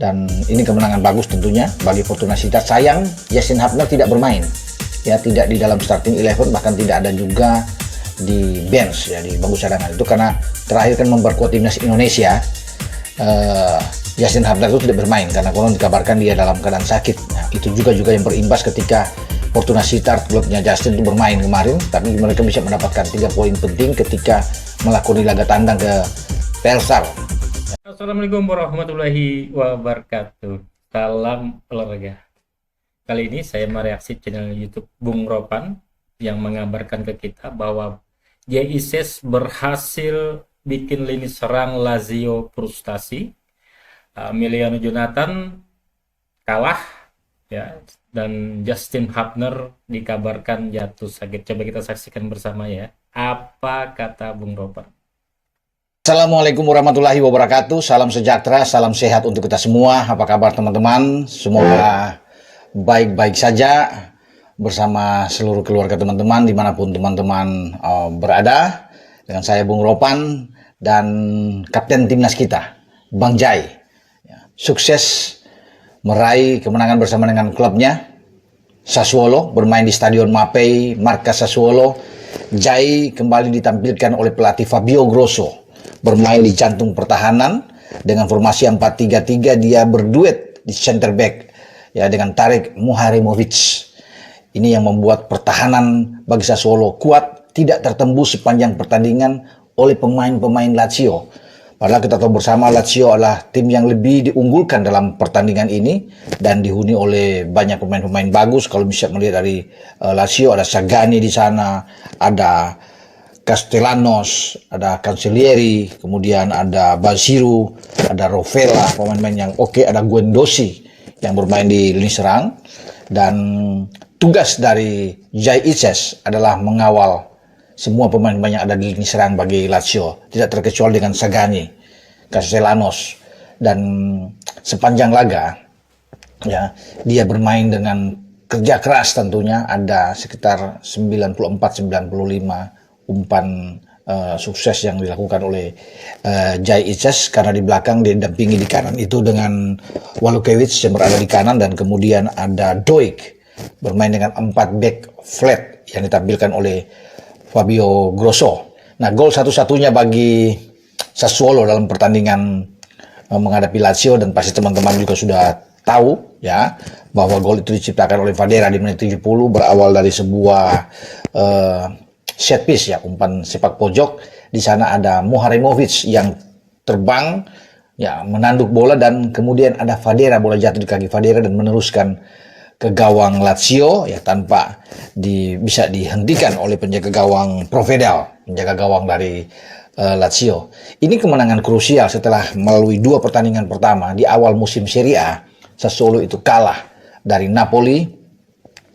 Dan ini kemenangan bagus tentunya bagi Fortuna Sittard. Sayang Justin Hubner tidak bermain, ya, tidak di dalam starting 11, bahkan tidak ada juga di bench, ya, di bangku cadangan. Itu karena terakhir kan memperkuat timnas Indonesia. Justin Hubner itu tidak bermain karena konon dikabarkan dia dalam keadaan sakit. Nah, itu juga yang berimbas ketika Fortuna Sittard, klubnya Justin, itu bermain kemarin, tapi mereka bisa mendapatkan 3 poin penting ketika melakoni laga tandang ke Telstar. Assalamualaikum warahmatullahi wabarakatuh. Salam olahraga. Kali ini saya mereaksi channel YouTube Bung Ropan yang mengabarkan ke kita bahwa JICES berhasil bikin lini serang Lazio frustasi. Emiliano Jonathan kalah, ya, dan Justin Hubner dikabarkan jatuh sakit. Coba kita saksikan bersama, ya. Apa kata Bung Ropan? Assalamualaikum warahmatullahi wabarakatuh. Salam sejahtera, salam sehat untuk kita semua. Apa kabar teman-teman? Semoga baik-baik saja bersama seluruh keluarga teman-teman dimanapun teman-teman berada. Dengan saya Bung Ropan dan kapten timnas kita, Bang Jai. Sukses meraih kemenangan bersama dengan klubnya Sassuolo, bermain di Stadion Mapei, markas Sassuolo. Jai kembali ditampilkan oleh pelatih Fabio Grosso, bermain di jantung pertahanan dengan formasi 4-3-3. Dia berduet di center back, ya, dengan Tarek Muharimovic. Ini yang membuat pertahanan bagi Sassuolo kuat, tidak tertembus sepanjang pertandingan oleh pemain-pemain Lazio. Padahal kita tahu bersama Lazio adalah tim yang lebih diunggulkan dalam pertandingan ini dan dihuni oleh banyak pemain-pemain bagus. Kalau bisa melihat dari Lazio, ada Sagani di sana, ada Castellanos, ada Cancellieri, kemudian ada Basiru, ada Rovella, pemain-pemain yang oke, ada Guendouzi yang bermain di lini serang. Dan tugas dari JICES adalah mengawal semua pemain-pemain yang ada di lini serang bagi Lazio, tidak terkecuali dengan Sagani, Castellanos. Dan sepanjang laga, ya, dia bermain dengan kerja keras tentunya. Ada sekitar 94-95 umpan sukses yang dilakukan oleh JICES, karena di belakang dia didampingi di kanan itu dengan Walukiewicz yang berada di kanan, dan kemudian ada Doik bermain dengan 4 back flat yang ditampilkan oleh Fabio Grosso. Nah, gol satu-satunya bagi Sassuolo dalam pertandingan menghadapi Lazio, dan pasti teman-teman juga sudah tahu, ya, bahwa gol itu diciptakan oleh Fadera di menit 70, berawal dari sebuah set piece, ya, umpan sepak pojok. Di sana ada Muharimovic yang terbang, ya, menanduk bola, dan kemudian ada Fadera, bola jatuh di kaki Fadera dan meneruskan ke gawang Lazio, ya, tanpa bisa dihentikan oleh penjaga gawang Provedel, penjaga gawang dari Lazio. Ini kemenangan krusial setelah melalui 2 pertandingan pertama di awal musim Serie A. Sassuolo itu kalah dari Napoli,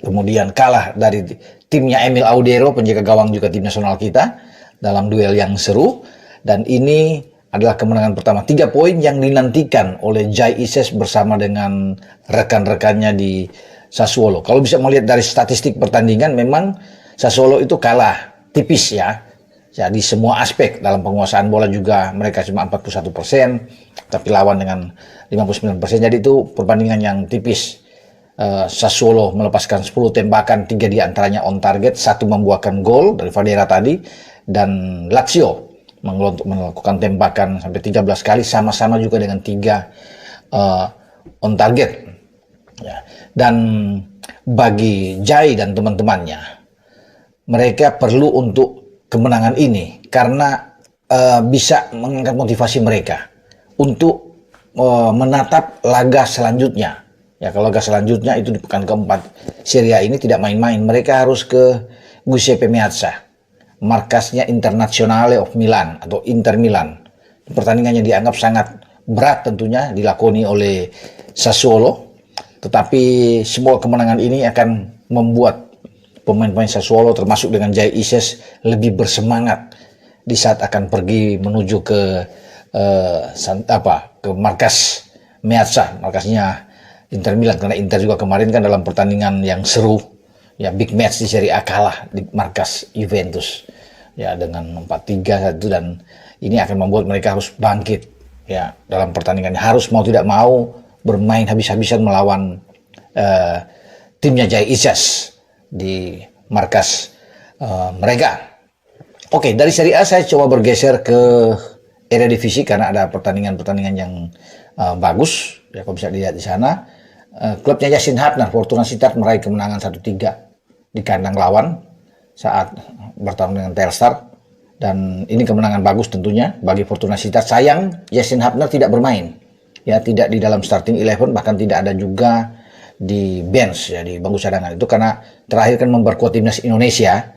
kemudian kalah dari timnya Emil Audero, penjaga gawang juga tim nasional kita, dalam duel yang seru. Dan ini adalah kemenangan pertama, 3 poin yang dinantikan oleh JICES bersama dengan rekan-rekannya di Sassuolo. Kalau bisa melihat dari statistik pertandingan, memang Sassuolo itu kalah tipis, ya. Jadi semua aspek dalam penguasaan bola juga mereka cuma 41%, tapi lawan dengan 59%. Jadi itu perbandingan yang tipis. Sassuolo melepaskan 10 tembakan, 3 diantaranya on target, 1 membuahkan gol dari Fadera tadi, dan Lazio melakukan tembakan sampai 13 kali, sama-sama juga dengan 3 on target. Ya. Dan bagi Jai dan teman-temannya, mereka perlu untuk kemenangan ini karena bisa mengangkat motivasi mereka untuk menatap laga selanjutnya. Ya, kalau laga selanjutnya itu di pekan keempat Serie A ini tidak main-main. Mereka harus ke Giuseppe Meazza, markasnya Internazionale of Milan atau Inter Milan. Pertandingannya dianggap sangat berat tentunya dilakoni oleh Sassuolo. Tetapi semua kemenangan ini akan membuat pemain-pemain Sassuolo termasuk dengan JICES lebih bersemangat di saat akan pergi menuju ke markas Meazza, markasnya Inter Milan, karena Inter juga kemarin kan dalam pertandingan yang seru, ya, big match di Serie A, kalah di markas Juventus, ya, dengan 4-3-1, dan ini akan membuat mereka harus bangkit, ya, dalam pertandingan. Harus mau tidak mau bermain habis-habisan melawan timnya Jai Ijaz di markas mereka. Oke, dari Serie A saya coba bergeser ke Eredivisie karena ada pertandingan-pertandingan yang bagus. Ya, kalau bisa dilihat di sana, klubnya Justin Hubner, Fortuna Sittard meraih kemenangan 1-3 di kandang lawan saat bertemu dengan Telstar, dan ini kemenangan bagus tentunya bagi Fortuna Sittard. Sayang Justin Hubner tidak bermain, ya, tidak di dalam starting 11, bahkan tidak ada juga di bench, ya, di bangku cadangan. Itu karena terakhir kan memperkuat timnas Indonesia,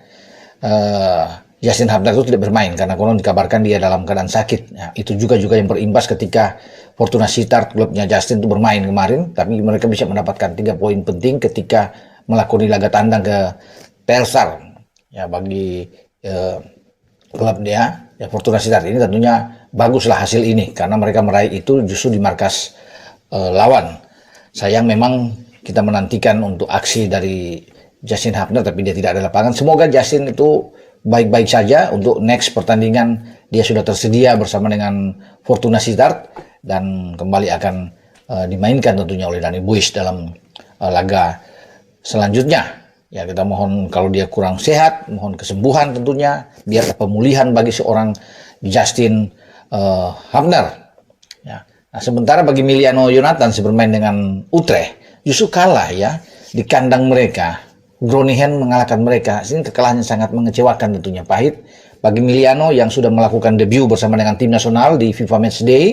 Justin Hubner itu tidak bermain karena konon dikabarkan dia dalam keadaan sakit. Ya, itu juga yang berimbas ketika Fortuna Sittard, klubnya Justin, itu bermain kemarin, tapi mereka bisa mendapatkan 3 poin penting ketika melakoni laga tandang ke Telstar. Ya, bagi klub dia, ya, Fortuna Sittard ini tentunya baguslah hasil ini karena mereka meraih itu justru di markas lawan. Sayang memang kita menantikan untuk aksi dari Justin Hubner, tapi dia tidak ada lapangan. Semoga Justin itu baik-baik saja. Untuk next pertandingan dia sudah tersedia bersama dengan Fortuna Sittard dan kembali akan dimainkan tentunya oleh Danny Buis dalam laga selanjutnya. Ya, kita mohon kalau dia kurang sehat, mohon kesembuhan tentunya, biar pemulihan bagi seorang Justin Hubner. Ya. Nah, sementara bagi Miliano Jonathan bermain dengan Utrecht, justru kalah ya di kandang mereka. Groningen mengalahkan mereka. Ini kekalahan yang sangat mengecewakan tentunya, pahit bagi Miliano yang sudah melakukan debut bersama dengan tim nasional di FIFA Matchday.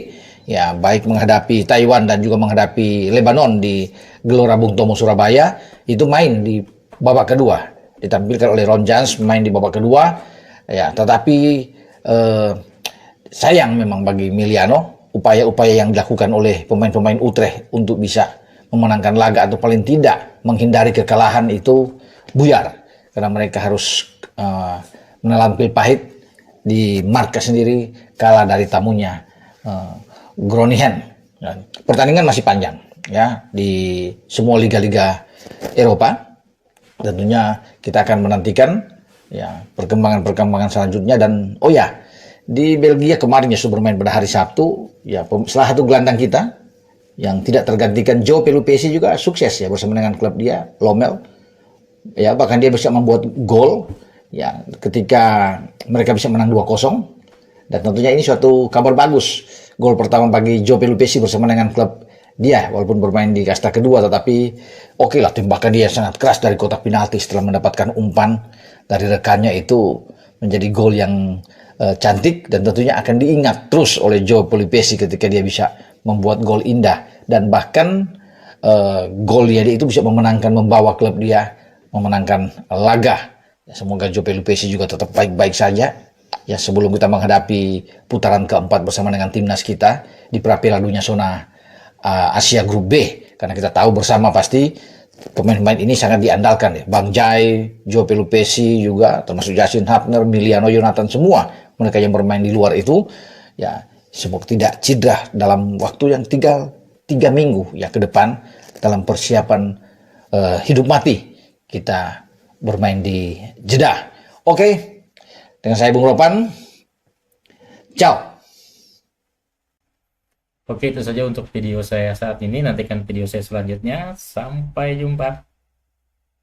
Ya, baik menghadapi Taiwan dan juga menghadapi Lebanon di Gelora Bung Tomo Surabaya, itu main di babak kedua. Ditampilkan oleh Ron Jans main di babak kedua. Ya, tetapi sayang memang bagi Miliano upaya-upaya yang dilakukan oleh pemain-pemain Utrecht untuk bisa memenangkan laga atau paling tidak menghindari kekalahan itu buyar karena mereka harus menelan pil pahit di markas sendiri, kalah dari tamunya Groningen. Pertandingan masih panjang ya di semua liga-liga Eropa. Tentunya kita akan menantikan ya perkembangan selanjutnya. Dan oh ya, di Belgia kemarin ya sudah bermain pada hari Sabtu ya, salah satu gelandang kita yang tidak tergantikan, João Pelupesi, juga sukses ya bersama dengan klub dia Lommel. Ya, bahkan dia bisa membuat gol ya ketika mereka bisa menang 2-0. Dan tentunya ini suatu kabar bagus. Gol pertama bagi João Pelupesi bersama dengan klub dia, walaupun bermain di kasta kedua, tetapi oke lah, tembakan dia sangat keras dari kotak penalti setelah mendapatkan umpan dari rekannya, itu menjadi gol yang cantik dan tentunya akan diingat terus oleh João Pelupesi ketika dia bisa membuat gol indah. Dan bahkan gol dia itu bisa membawa klub dia memenangkan laga. Ya, semoga João Pelupesi juga tetap baik-baik saja ya sebelum kita menghadapi putaran keempat bersama dengan timnas kita di Piala Dunia zona Asia Grup B, karena kita tahu bersama pasti pemain-pemain ini sangat diandalkan ya. Bang Jai, João Pelupesi juga, termasuk Justin Hubner, Miliano Jonathan, semua mereka yang bermain di luar itu ya semoga tidak cedera dalam waktu yang tinggal 3 minggu ya ke depan dalam persiapan hidup mati kita bermain di Jeddah. Oke, dengan saya Bung Ropan, ciao. Oke, itu saja untuk video saya saat ini. Nantikan video saya selanjutnya. Sampai jumpa.